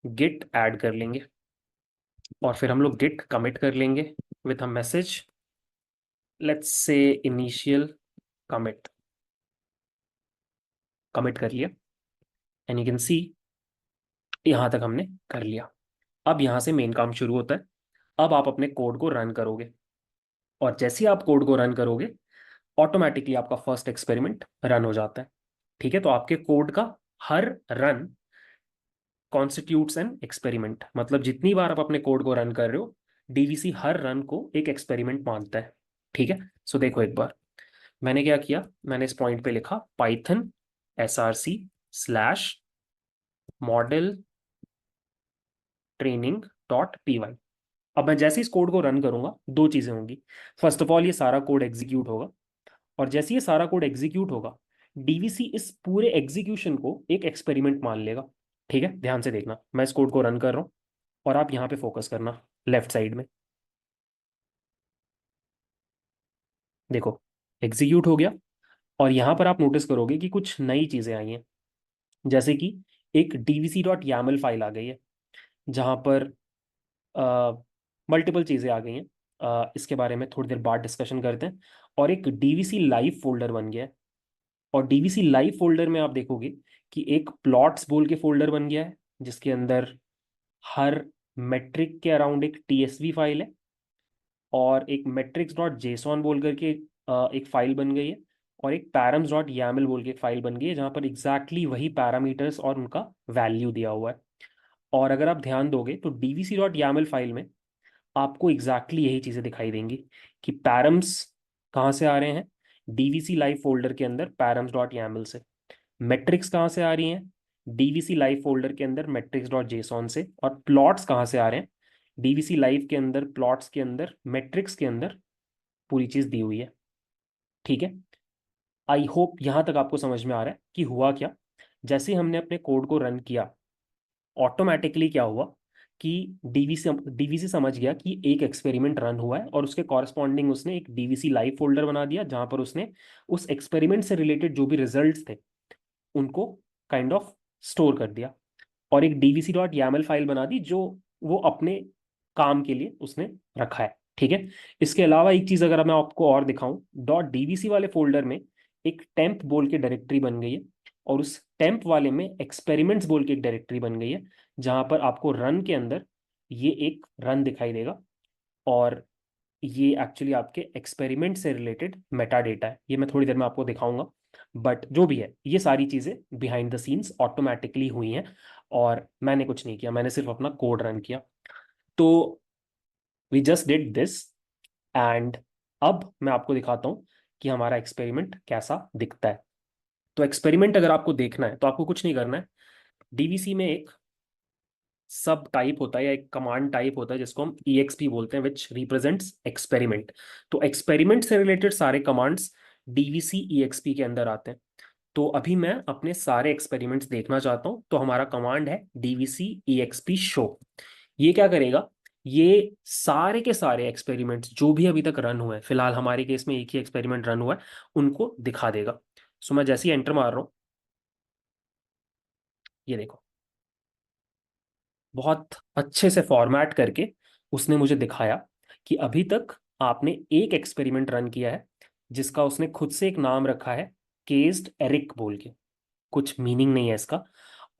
गिट ऐड कर लेंगे और फिर हम लोग गिट कमिट कर लेंगे with a message, let's say initial commit. Commit कर लिया एंड यू कैन सी यहाँ तक हमने कर लिया। अब यहाँ से मेन काम शुरू होता है। अब आप अपने कोड को रन करोगे और जैसे ही आप कोड को रन करोगे ऑटोमेटिकली आपका फर्स्ट एक्सपेरिमेंट रन हो जाता है। ठीक है। तो आपके कोड का हर रन कॉन्स्टिट्यूट्स एन एक्सपेरिमेंट। मतलब जितनी बार आप अपने कोड को रन कर रहे हो डीवीसी हर रन को एक एक्सपेरिमेंट मानता है। ठीक है। सो देखो एक बार मैंने क्या किया, मैंने इस पॉइंट पे लिखा Python SRC slash model training dot P Y. अब मैं जैसे इस कोड को रन करूंगा दो चीजें होंगी। फर्स्ट ऑफ ऑल ये सारा कोड एग्जीक्यूट होगा, और जैसे ये सारा कोड एग्जीक्यूट होगा डीवीसी इस पूरे एग्जीक्यूशन को एक एक्सपेरिमेंट मान लेगा। ठीक है, ध्यान से देखना, मैं इस कोड को रन कर रहा हूँ और आप यहाँ पे फोकस करना, लेफ्ट साइड में। देखो, एग्जीक्यूट हो गया। और यहाँ पर आप नोटिस करोगे कि कुछ नई चीज़ें आई हैं, जैसे कि एक dvc.yaml फाइल आ गई है, जहाँ पर मल्टीपल चीज़ें आ गई हैं। इसके बारे में थोड़ी देर बाद डिस्कशन करते हैं। और एक डीवीसी लाइव फोल्डर बन गया है। और डीवीसी लाइव फोल्डर में आप देखोगे कि एक प्लॉट्स बोल के फोल्डर बन गया है, जिसके अंदर हर मेट्रिक के अराउंड एक टीएसवी फाइल है, और एक मेट्रिक्स डॉट जेसॉन बोल करके एक फाइल बन गई है, और एक पैरम्स डॉट यामल बोल के एक फाइल बन गई है, जहाँ पर एग्जैक्टली वही पैरामीटर्स और उनका वैल्यू दिया हुआ है। और अगर आप ध्यान दोगे तो डीवीसी डॉट यामल फाइल में आपको एग्जैक्टली यही चीज़ें दिखाई देंगी कि पैरम्स कहाँ से आ रहे हैं, डीवीसी लाइव फोल्डर के अंदर पैरम्स डॉट यामल से। मेट्रिक्स कहाँ से आ रही हैं, डीवीसी लाइव फोल्डर के अंदर मेट्रिक्स डॉट जेसॉन से। और प्लॉट्स कहाँ से आ रहे हैं, डीवीसी लाइव के अंदर प्लॉट्स के अंदर मेट्रिक्स के अंदर पूरी चीज़ दी हुई है। ठीक है, आई होप यहाँ तक आपको समझ में आ रहा है कि हुआ क्या। जैसे हमने अपने कोड को रन किया, ऑटोमेटिकली क्या हुआ कि डीवीसी समझ गया कि एक एक्सपेरिमेंट रन हुआ है, और उसके कॉरस्पॉन्डिंग उसने एक डीवीसी लाइव फोल्डर बना दिया, जहां पर उसने उस एक्सपेरिमेंट से रिलेटेड जो भी रिजल्ट्स थे उनको काइंड ऑफ स्टोर कर दिया, और एक डीवीसी डॉट यामल फाइल बना दी जो वो अपने काम के लिए उसने रखा है। ठीक है, इसके अलावा एक चीज अगर मैं आपको और दिखाऊं, डॉट डीवीसी वाले फोल्डर में एक टेम्प बोल के डायरेक्टरी बन गई है, और उस टेम्प वाले में एक्सपेरिमेंट्स बोल के एक डायरेक्टरी बन गई है, जहां पर आपको रन के अंदर ये एक रन दिखाई देगा। और ये एक्चुअली आपके एक्सपेरिमेंट से रिलेटेड मेटा डेटा है, ये मैं थोड़ी देर में आपको दिखाऊंगा। बट जो भी है, ये सारी चीज़ें बिहाइंड द सीन्स ऑटोमेटिकली हुई हैं, और मैंने कुछ नहीं किया, मैंने सिर्फ अपना कोड रन किया। तो we just did this, and अब मैं आपको दिखाता हूँ कि हमारा एक्सपेरिमेंट कैसा दिखता है। तो एक्सपेरिमेंट अगर आपको देखना है तो आपको कुछ नहीं करना है। डीवीसी में एक सब टाइप होता है या एक कमांड टाइप होता है जिसको हम EXP बोलते हैं, विच रिप्रेजेंट्स एक्सपेरिमेंट। तो एक्सपेरिमेंट से रिलेटेड सारे कमांड्स डीवीसी EXP के अंदर आते हैं। तो अभी मैं अपने सारे एक्सपेरिमेंट्स देखना चाहता हूं, तो हमारा कमांड है डीवीसी EXP शो। ये क्या करेगा, ये सारे के सारे एक्सपेरिमेंट्स जो भी अभी तक रन हुए हैं, फिलहाल हमारे केस में एक ही एक्सपेरिमेंट रन हुआ है, उनको दिखा देगा। सो मैं जैसे ही एंटर मार रहा हूँ, ये देखो, बहुत अच्छे से फॉर्मेट करके उसने मुझे दिखाया कि अभी तक आपने एक एक्सपेरिमेंट रन किया है, जिसका उसने खुद से एक नाम रखा है, केस्ड एरिक बोल के। कुछ मीनिंग नहीं है इसका।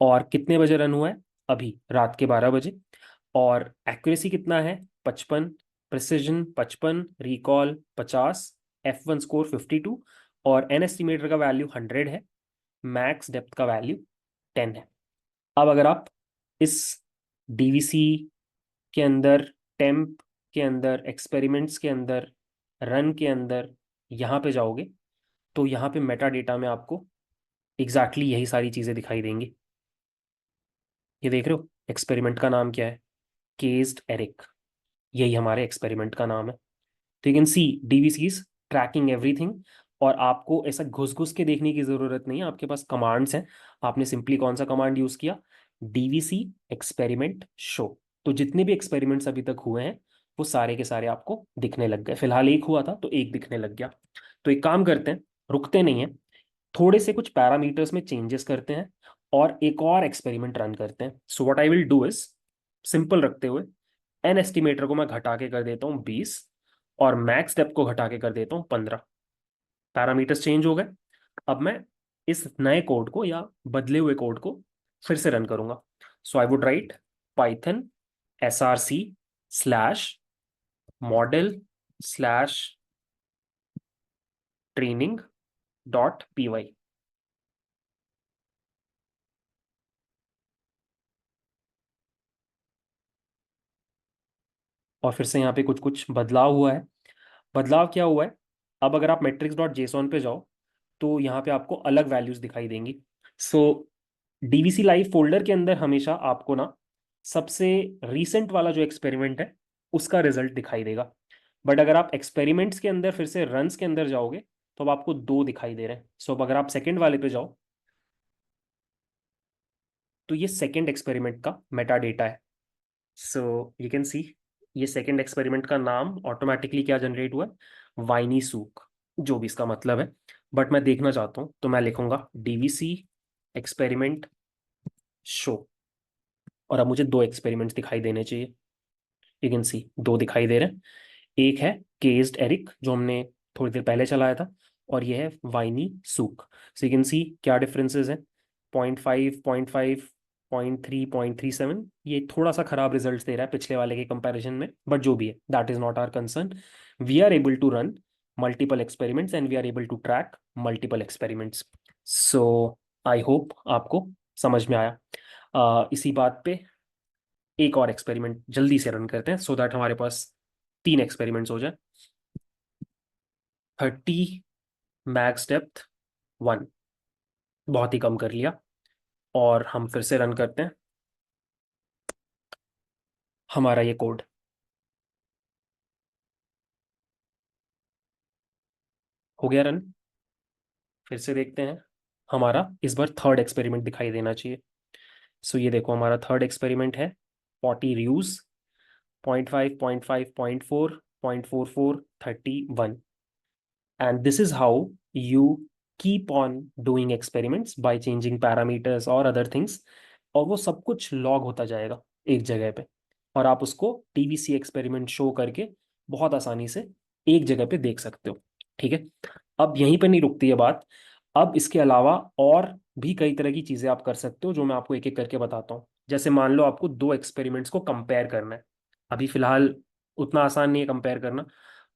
और कितने बजे रन हुआ है, अभी रात के 12 बजे। और एक्यूरेसी कितना है, 55, प्रिसिजन 55, रिकॉल 50, F1 स्कोर 52, और एन एस्टिमेटर का वैल्यू 100 है, मैक्स डेप्थ का वैल्यू 10 है। अब अगर आप इस डीवीसी के अंदर, टेम्प के अंदर, एक्सपेरिमेंट्स के अंदर, रन के अंदर यहाँ पे जाओगे, तो यहाँ पे मेटा डेटा में आपको एग्जैक्टली यही सारी चीज़ें दिखाई देंगी। ये देख रहे हो, एक्सपेरिमेंट का नाम क्या है, केस्ड एरिक। यही हमारे एक्सपेरिमेंट का नाम है। तो you can see DVC is tracking everything. और आपको ऐसा घुस घुस के देखने की जरूरत नहीं है, आपके पास कमांड्स हैं। आपने सिंपली कौन सा कमांड यूज किया, डीवीसी एक्सपेरिमेंट शो। तो जितने भी एक्सपेरिमेंट्स अभी तक हुए हैं, वो सारे के सारे आपको दिखने लग गए। फिलहाल एक हुआ था तो एक दिखने लग गया। तो एक काम करते हैं, रुकते नहीं है, थोड़े से कुछ पैरामीटर्स में चेंजेस करते हैं, और एक और एक्सपेरिमेंट रन करते हैं। So what I will do is, simple रखते हुए, एन एस्टिमेटर को मैं घटा के कर देता हूँ 20, और मैक्स डेप्थ को घटा के कर देता हूँ 15। पैरामीटर्स चेंज हो गए। अब मैं इस नए कोड को या बदले हुए कोड को फिर से रन करूंगा। So I would write Python src slash model slash training dot py। और फिर से यहाँ पे कुछ कुछ बदलाव हुआ है। बदलाव क्या हुआ है, अब अगर आप मेट्रिक्स डॉट जेसॉन पे जाओ, तो यहाँ पे आपको अलग वैल्यूज दिखाई देंगी। सो डीवीसी लाइव फोल्डर के अंदर हमेशा आपको ना सबसे रीसेंट वाला जो एक्सपेरिमेंट है उसका रिजल्ट दिखाई देगा। बट अगर आप एक्सपेरिमेंट्स के अंदर फिर से रन्स के अंदर जाओगे, तो अब आपको दो दिखाई दे रहे हैं। सो अब अगर आप सेकंड वाले पे जाओ, तो ये सेकेंड एक्सपेरिमेंट का मेटा डेटा है। सो यू कैन सी ये सेकेंड एक्सपेरिमेंट का नाम ऑटोमेटिकली क्या जनरेट हुआ है, वाइनी सूक, जो भी इसका मतलब है। बट मैं देखना चाहता हूँ तो मैं लिखूंगा डीवीसी एक्सपेरिमेंट शो, और अब मुझे दो एक्सपेरिमेंट्स दिखाई देने चाहिए। यू कैन सी दो दिखाई दे रहे हैं। एक है केज्ड एरिक जो हमने थोड़ी देर पहले चलाया था, और ये है वाइनी सूक। सो यू कैन सी क्या डिफरेंसेस हैं, 0.5, 0.5, 0.3, 0.37। ये थोड़ा सा खराब रिजल्ट्स दे रहा है पिछले वाले के कंपैरिजन में, बट जो भी है that is not our concern. We are able to run multiple experiments and we are able to track multiple experiments. So I hope आपको समझ में आया। इसी बात पे एक और एक्सपेरिमेंट जल्दी से रन करते हैं सो दैट हमारे पास तीन एक्सपेरिमेंट्स हो जाए। 30 मैक्स डेप्थ 1, बहुत ही कम कर लिया, और हम फिर से रन करते हैं हमारा ये कोड। हो गया रन। फिर से देखते हैं, हमारा इस बार थर्ड एक्सपेरिमेंट दिखाई देना चाहिए। सो ये देखो हमारा थर्ड एक्सपेरिमेंट है 40 reviews, 0.5, 0.5, 0.4, 0.44, 31। And this is how you keep on doing experiments by changing parameters or other things, और वो सब कुछ लॉग होता जाएगा एक जगह पे, और आप उसको टीवीसी एक्सपेरिमेंट शो करके बहुत आसानी से एक जगह पे देख सकते हो। ठीक है, अब यहीं पे नहीं रुकती है बात। अब इसके अलावा और भी कई तरह की चीजें आप कर सकते हो, जो मैं आपको एक एक करके बताता हूँ। जैसे मान लो आपको दो एक्सपेरिमेंट्स को कंपेयर करना है। अभी फिलहाल उतना आसान नहीं है कंपेयर करना,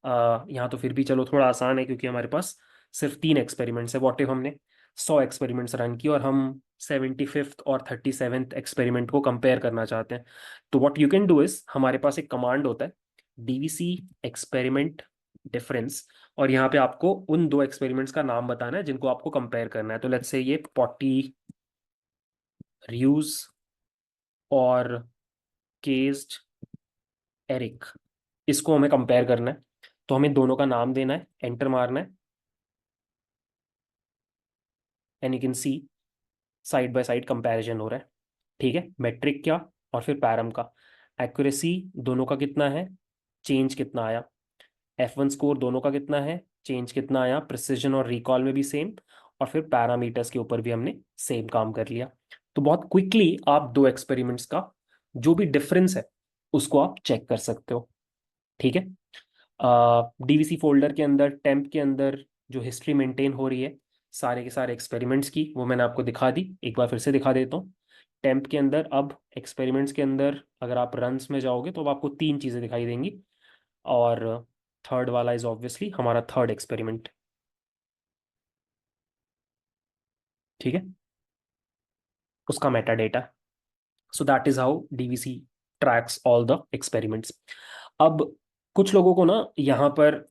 यहाँ तो फिर भी चलो थोड़ा आसान है, क्योंकि हमारे पास सिर्फ तीन एक्सपेरिमेंट्स है। व्हाट इफ हमने 100 एक्सपेरिमेंट्स रन की और हम 75th और 37th एक्सपेरिमेंट को कंपेयर करना चाहते हैं। तो what you can do is, हमारे पास एक कमांड होता है डीवीसी एक्सपेरिमेंट डिफरेंस, और यहाँ पे आपको उन दो एक्सपेरिमेंट्स का नाम बताना है जिनको आपको कंपेयर करना है। तो लेट्स से ये 40 रियूज और केस्ड एरिक, इसको हमें कंपेयर करना है। तो हमें दोनों का नाम देना है, एंटर मारना है, and you can C side by side comparison हो रहा है। ठीक है, मेट्रिक क्या और फिर पैरम का, एक्यूरेसी दोनों का कितना है, चेंज कितना आया, F1 स्कोर दोनों का कितना है, चेंज कितना आया, प्रिसीजन और रिकॉल में भी सेम, और फिर पैरामीटर्स के ऊपर भी हमने सेम काम कर लिया। तो बहुत क्विकली आप दो एक्सपेरिमेंट्स का जो भी डिफरेंस है उसको आप चेक कर सकते हो। ठीक है, डीवीसी फोल्डर के अंदर टेम्प के अंदर जो हिस्ट्री मेंटेन हो रही है सारे के सारे एक्सपेरिमेंट्स की, वो मैंने आपको दिखा दी। एक बार फिर से दिखा देता हूँ। टेम्प के अंदर अब एक्सपेरिमेंट्स के अंदर अगर आप रन्स में जाओगे तो अब आपको तीन चीज़ें दिखाई देंगी, और थर्ड वाला इज ऑब्वियसली हमारा थर्ड एक्सपेरिमेंट। ठीक है, उसका Meta data. So that is how DVC tracks all the experiments. अब कुछ लोगों को ना यहाँ पर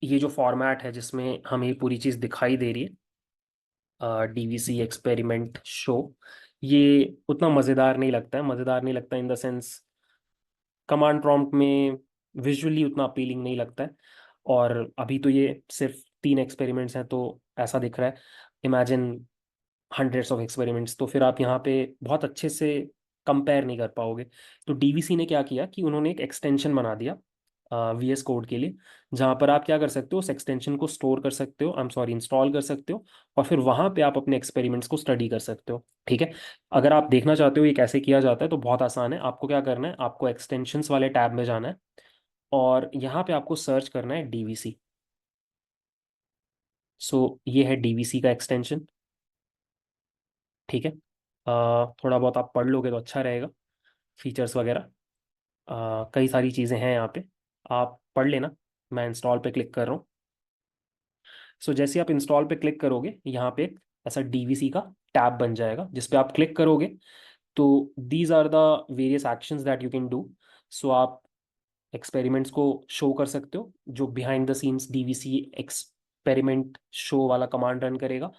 ये जो फॉर्मेट है जिसमें हमें ये पूरी चीज़ दिखाई दे रही है, डीवीसी एक्सपेरिमेंट शो, ये उतना मज़ेदार नहीं लगता है। मज़ेदार नहीं लगता in the sense command prompt में विजुअली उतना अपीलिंग नहीं लगता है। और अभी तो ये सिर्फ तीन एक्सपेरिमेंट्स हैं तो ऐसा दिख रहा है, इमेजिन हंड्रेड्स ऑफ एक्सपेरिमेंट्स, तो फिर आप यहाँ पे बहुत अच्छे से कंपेयर नहीं कर पाओगे। तो डीवीसी ने क्या किया कि उन्होंने एक एक्सटेंशन बना दिया वीएस कोड के लिए, जहाँ पर आप क्या कर सकते हो, उस एक्सटेंशन को स्टोर कर सकते हो, आई एम सॉरी इंस्टॉल कर सकते हो, और फिर वहाँ पे आप अपने एक्सपेरिमेंट्स को स्टडी कर सकते हो। ठीक है, अगर आप देखना चाहते हो ये कैसे किया जाता है तो बहुत आसान है। आपको क्या करना है, आपको एक्सटेंशंस वाले टैब में जाना है, और यहाँ पे आपको सर्च करना है डीवीसी। सो ये है डीवीसी का एक्सटेंशन। ठीक है, थोड़ा बहुत आप पढ़ लोगे तो अच्छा रहेगा, फीचर्स वगैरह कई सारी चीज़ें हैं यहाँ पे, आप पढ़ लेना। मैं इंस्टॉल पे क्लिक कर रहा हूँ। सो जैसे आप इंस्टॉल पे क्लिक करोगे यहाँ पे एक ऐसा डीवीसी का टैब बन जाएगा, जिस पे आप क्लिक करोगे तो these are the various actions that you can do. So आप एक्सपेरिमेंट्स को शो कर सकते हो, जो behind the scenes DVC experiment show वाला कमांड रन करेगा।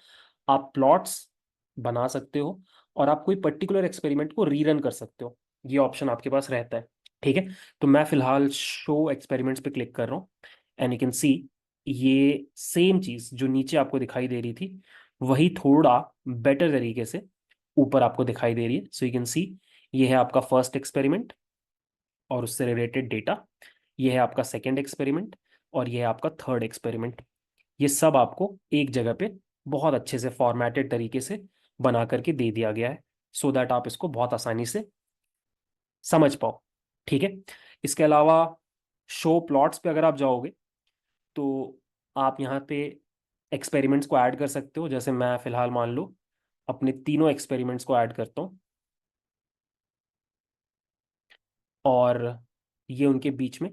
आप प्लॉट्स बना सकते हो, और आप कोई पर्टिकुलर एक्सपेरिमेंट को रीरन कर सकते हो, ये ऑप्शन आपके पास रहता है। ठीक है, तो मैं फिलहाल शो एक्सपेरिमेंट्स पे क्लिक कर रहा हूँ, एंड यू कैन सी ये सेम चीज़ जो नीचे आपको दिखाई दे रही थी वही थोड़ा बेटर तरीके से ऊपर आपको दिखाई दे रही है। सो यू कैन सी ये है आपका फर्स्ट एक्सपेरिमेंट और उससे रिलेटेड डेटा, ये है आपका सेकेंड एक्सपेरिमेंट और ये है आपका थर्ड एक्सपेरिमेंट। ये सब आपको एक जगह पे बहुत अच्छे से फॉर्मेटेड तरीके से बना करके दे दिया गया है, सो दैट आप इसको बहुत आसानी से समझ पाओ। ठीक है। इसके अलावा शो प्लॉट्स पे अगर आप जाओगे तो आप यहाँ पे एक्सपेरिमेंट्स को ऐड कर सकते हो। जैसे मैं फिलहाल मान लो अपने तीनों एक्सपेरिमेंट्स को ऐड करता हूँ और ये उनके बीच में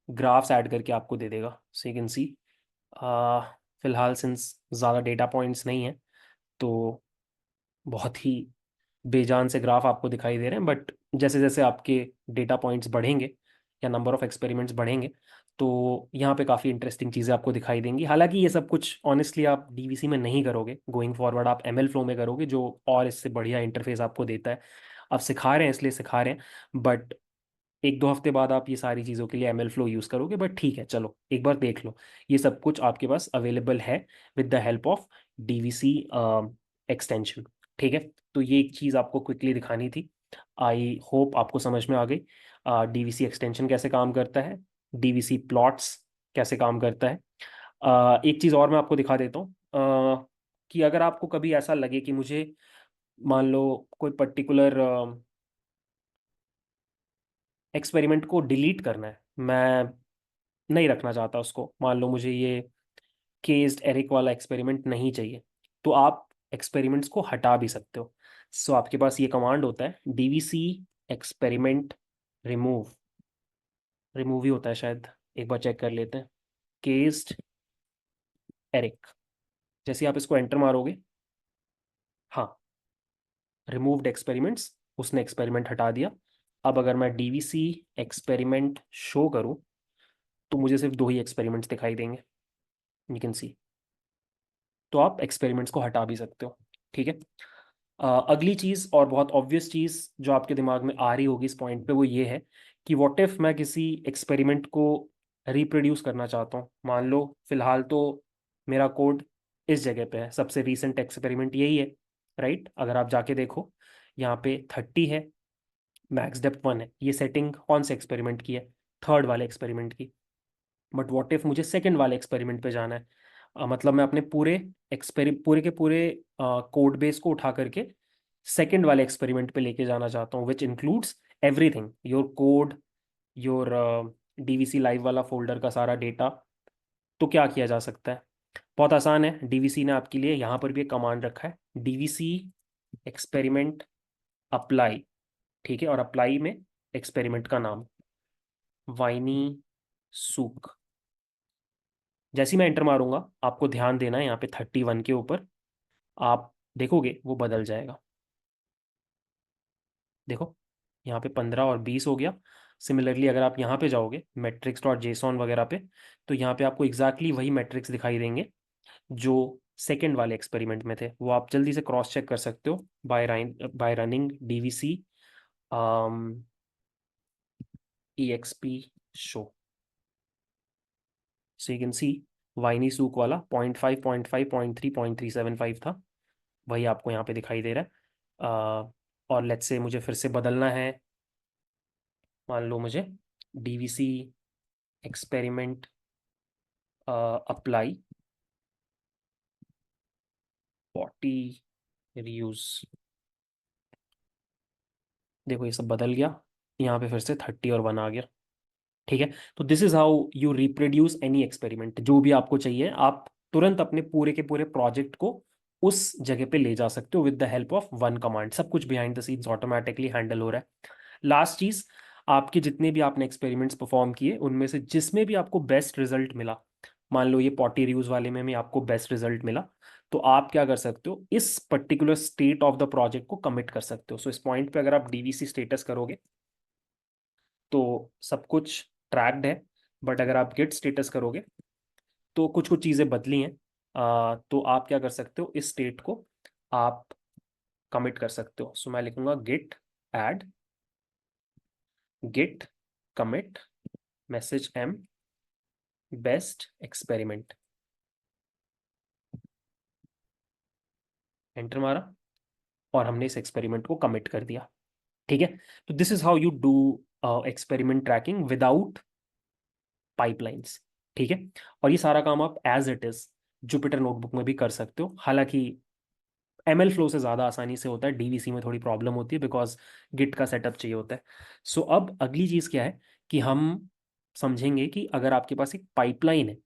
ग्राफ्स ऐड करके आपको दे देगा। सो यू कैन सी फिलहाल सिंस ज़्यादा डेटा पॉइंट्स नहीं है तो बहुत ही बेजान से ग्राफ आपको दिखाई दे रहे हैं, बट जैसे जैसे आपके डेटा पॉइंट्स बढ़ेंगे या नंबर ऑफ एक्सपेरिमेंट्स बढ़ेंगे तो यहाँ पे काफ़ी इंटरेस्टिंग चीज़ें आपको दिखाई देंगी। हालांकि ये सब कुछ ऑनेस्टली आप डीवीसी में नहीं करोगे, गोइंग फॉरवर्ड आप एमएल फ्लो में करोगे, जो और इससे बढ़िया इंटरफेस आपको देता है। अब सिखा रहे हैं इसलिए सिखा रहे हैं, बट एक दो हफ्ते बाद आप ये सारी चीज़ों के लिए एमएल फ्लो यूज़ करोगे। बट ठीक है, चलो एक बार देख लो, ये सब कुछ आपके पास अवेलेबल है with the help of DVC extension. ठीक है। तो ये एक चीज़ आपको क्विकली दिखानी थी। आई होप आपको समझ में आ गई डीवीसी एक्सटेंशन कैसे काम करता है, डीवीसी प्लॉट्स कैसे काम करता है। एक चीज़ और मैं आपको दिखा देता हूँ कि अगर आपको कभी ऐसा लगे कि मुझे मान लो कोई पर्टिकुलर एक्सपेरिमेंट को डिलीट करना है, मैं नहीं रखना चाहता उसको, मान लो मुझे ये केस्ड एरिक वाला एक्सपेरिमेंट नहीं चाहिए, तो आप एक्सपेरिमेंट्स को हटा भी सकते हो। सो आपके पास ये कमांड होता है डीवीसी एक्सपेरिमेंट रिमूव, रिमूव ही होता है शायद, एक बार चेक कर लेते हैं। केस्ड एरिक, जैसे आप इसको एंटर मारोगे, हाँ, रिमूव्ड एक्सपेरिमेंट्स, उसने एक्सपेरिमेंट हटा दिया। अब अगर मैं डीवीसी एक्सपेरिमेंट शो करूं तो मुझे सिर्फ दो ही एक्सपेरिमेंट्स दिखाई देंगे, यू कैन सी। तो आप एक्सपेरिमेंट्स को हटा भी सकते हो। ठीक है। अगली चीज़ और बहुत ऑब्वियस चीज़ जो आपके दिमाग में आ रही होगी इस पॉइंट पे वो ये है कि व्हाट इफ मैं किसी एक्सपेरिमेंट को रिप्रोड्यूस करना चाहता हूँ। मान लो फिलहाल तो मेरा कोड इस जगह पे है, सबसे रीसेंट एक्सपेरिमेंट यही है, राइट। अगर आप जाके देखो यहाँ पे 30 है, मैक्स डेप्थ 1 है, ये सेटिंग कौन से एक्सपेरिमेंट की है, थर्ड वाले एक्सपेरिमेंट की। बट व्हाट इफ मुझे सेकंड वाले एक्सपेरिमेंट पे जाना है, मतलब मैं अपने पूरे के पूरे कोड बेस को उठा करके सेकंड वाले एक्सपेरिमेंट पे लेके जाना चाहता हूँ, which includes everything, your code, your DVC live वाला फोल्डर का सारा डेटा। तो क्या किया जा सकता है, बहुत आसान है। डीवीसी ने आपके लिए यहाँ पर भी एक कमांड रखा है, डीवीसी एक्सपेरिमेंट अप्लाई। ठीक है। और अप्लाई में एक्सपेरिमेंट का नाम वाइनी सूक। जैसे ही मैं एंटर मारूंगा आपको ध्यान देना है यहाँ पे 31 के ऊपर, आप देखोगे वो बदल जाएगा। देखो यहाँ पे 15 और 20 हो गया। सिमिलरली अगर आप यहाँ पे जाओगे मेट्रिक्स डॉट जेसॉन वगैरह पे, तो यहाँ पे आपको एग्जैक्टली वही मेट्रिक्स दिखाई देंगे जो सेकेंड वाले एक्सपेरिमेंट में थे। वो आप जल्दी से क्रॉस चेक कर सकते हो by running DVC EXP show. So you can see वाइनी सूक वाला 0.5 0.5 0.3 0.375 था, वही आपको यहाँ पे दिखाई दे रहा है। और लेट्स से मुझे फिर से बदलना है, मान लो मुझे डीवीसी एक्सपेरिमेंट अप्लाई 40 रियूज। देखो ये सब बदल गया, यहाँ पे फिर से 30 और 1 आ गया। ठीक है। तो this is how you reproduce any experiment. जो भी आपको चाहिए आप तुरंत अपने पूरे के पूरे प्रोजेक्ट को उस जगह पे ले जा सकते हो with the help of one command. सब कुछ behind the scenes automatically handle हो रहा है। लास्ट चीज, आपके जितने भी आपने एक्सपेरिमेंट्स परफॉर्म किए उनमें से जिसमें भी आपको बेस्ट रिजल्ट मिला, मान लो ये पॉटी रिव्यूज वाले में भी आपको बेस्ट रिजल्ट मिला, तो आप क्या कर सकते हो, इस particular state of the project को कमिट कर सकते हो। सो इस पॉइंट पे अगर आप डीवीसी स्टेटस करोगे तो सब कुछ ट्रैक्ड है, बट अगर आप गिट स्टेटस करोगे तो कुछ कुछ चीज़ें बदली हैं। तो आप क्या कर सकते हो, इस स्टेट को आप कमिट कर सकते हो। सो मैं लिखूंगा Git add Git commit message M best experiment, enter मारा और हमने इस एक्सपेरिमेंट को कमिट कर दिया। ठीक है। तो this is how you do experiment tracking without pipelines. ठीक है। और ये सारा काम आप as it is Jupyter notebook में भी कर सकते हो। हालांकि एमएल फ्लो से ज़्यादा आसानी से होता है, डीवीसी में थोड़ी प्रॉब्लम होती है बिकॉज गिट का सेटअप चाहिए होता है। सो अब अगली चीज़ क्या है कि हम समझेंगे कि अगर आपके पास एक पाइपलाइन है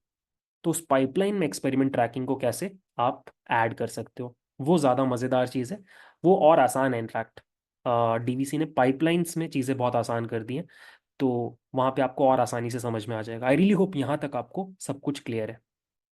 तो उस पाइपलाइन में एक्सपेरिमेंट ट्रैकिंग को कैसे आप ऐड कर सकते हो। वो ज़्यादा मज़ेदार चीज़ है, वो और आसान है इनफैक्ट। डीवीसी ने पाइपलाइंस में चीज़ें बहुत आसान कर दी हैं, तो वहाँ पे आपको और आसानी से समझ में आ जाएगा। आई रियली होप यहाँ तक आपको सब कुछ क्लियर है।